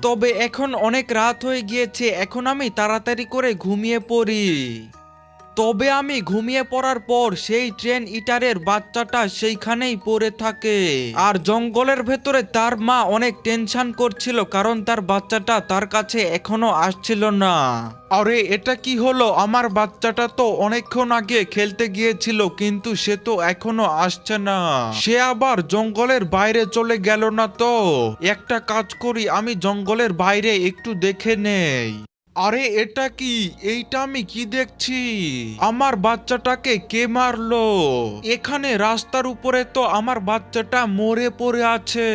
তবে এখন অনেক রাত হয়ে গিয়েছে, এখন আমি তাড়াতাড়ি করে ঘুমিয়ে পড়ি। তবে আমি ঘুমিয়ে পড়ার পর সেই ট্রেন ইটারের বাচ্চাটা সেইখানেই পড়ে থাকে। আর জঙ্গলের ভেতরে তার মা অনেক টেনশন করছিল, কারণ তার বাচ্চাটা তার কাছে এখনো আসছিল না। আরে এটা কি হলো, আমার বাচ্চাটা তো অনেকক্ষণ আগে খেলতে গিয়েছিল, কিন্তু সে তো এখনো আসছে না। সে আবার জঙ্গলের বাইরে চলে গেল না তো? একটা কাজ করি, আমি জঙ্গলের বাইরে একটু দেখে নেই। আরে এটা কি, এইটা আমি কি দেখছি? আমার বাচ্চাটাকে কে মারলো? এখানে রাস্তার উপরে তো আমার বাচ্চাটা মরে পড়ে আছে।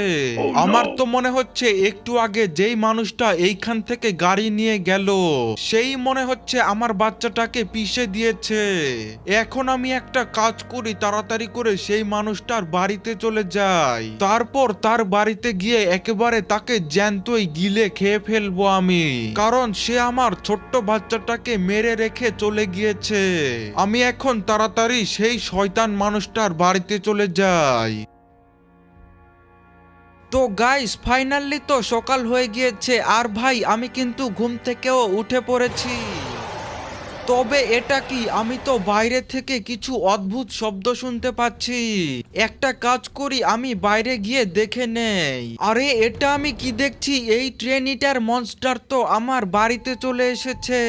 আমার তো মনে হচ্ছে একটু আগে যেই মানুষটা এইখান থেকে গাড়ি নিয়ে গেল, সেই মনে হচ্ছে আমার বাচ্চাটাকে পিষে দিয়েছে। এখন আমি একটা কাজ করি, তাড়াতাড়ি করে সেই মানুষটার বাড়িতে চলে যাই, তারপর তার বাড়িতে গিয়ে একেবারে তাকে জ্যান্তই গিলে খেয়ে ফেলবো আমি, কারণ সে আমার ছোট্ট বাচ্চাটাকে মেরে রেখে চলে গিয়েছে। আমি এখন তাড়াতাড়ি সেই শয়তান মানুষটার বাড়িতে চলে যাই। তো গাইস, ফাইনালি তো সকাল হয়ে গিয়েছে, আর ভাই আমি কিন্তু ঘুম থেকেও উঠে পড়েছি। তবে এটা কি, আমি তো বাইরে থেকে কিছু অদ্ভুত শব্দ শুনতে পাচ্ছি। একটা কাজ করি, আমি বাইরে গিয়ে দেখে নেই। আরে এটা আমি কি দেখছি, এই ট্রেনিটার মনস্টার তো আমার বাড়িতে চলে এসেছে।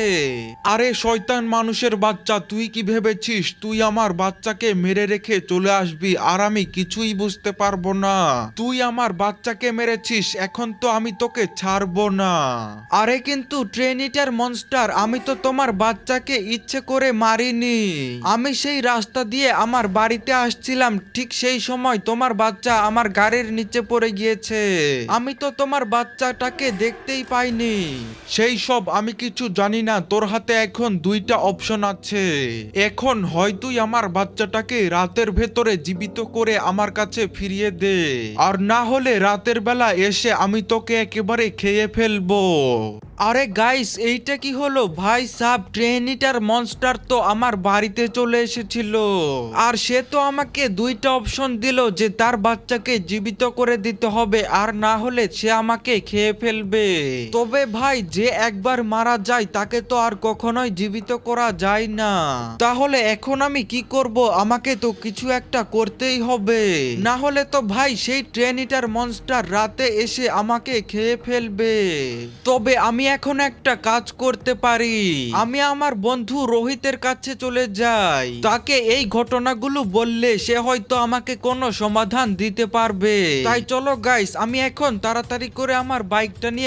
আরে শয়তান মানুষের বাচ্চা, তুই কি ভেবেছিস তুই আমার বাচ্চাকে মেরে রেখে চলে আসবি আর আমি কিছুই বুঝতে পারবো না? তুই আমার বাচ্চাকে মেরেছিস, এখন তো আমি তোকে ছাড়বো না। আরে কিন্তু ট্রেনিটার মনস্টার, আমি তো তোমার বাচ্চাকে ইচ্ছে করে মারিনি। আমি সেই রাস্তা দিয়ে আমার বাড়িতে আসছিলাম, ঠিক সেই সময় তোমার বাচ্চা আমার গাড়ির নিচে পড়ে গিয়েছে। আমি তো তোমার বাচ্চাটাকে দেখতেই পাইনি। সেই সব আমি কিছু জানি না, তোর হাতে এখন দুইটা অপশন আছে। এখন হয় তুই আমার বাচ্চাটাকে রাতের ভেতরে জীবিত করে আমার কাছে ফিরিয়ে দে, আর না হলে রাতের বেলা এসে আমি তোকে একেবারে খেয়ে ফেলবো। আরে গাইস, এইটা কি হলো ভাই সাব, ট্রেনিটার মনস্টার তো আমার বাড়িতে চলে এসেছিল, আর সে তো আমাকে দুইটা অপশন দিল যে তার বাচ্চাকে জীবিত করে দিতে হবে, আর না হলে সে আমাকে খেয়ে ফেলবে। তবে ভাই, যে একবার মারা যায় তাকে তো আর কখনোই জীবিত করা যায় না। তাহলে এখন আমি কি করব? আমাকে তো কিছু একটা করতেই হবে, না হলে তো ভাই সেই ট্রেনিটার মনস্টার রাতে এসে আমাকে খেয়ে ফেলবে। তবে আমি এখন একটা কাজ করতে পারি, আমি আমার বন্ধু রোহিতের কাছে চলে যাই, তাকে এই ঘটনাগুলো বললে সে হয়তো আমাকে কোনো সমাধান দিতে পারবে। তাই চলো গাইস, আমি এখন তাড়াতাড়ি করে আমার বাইকটা নিয়ে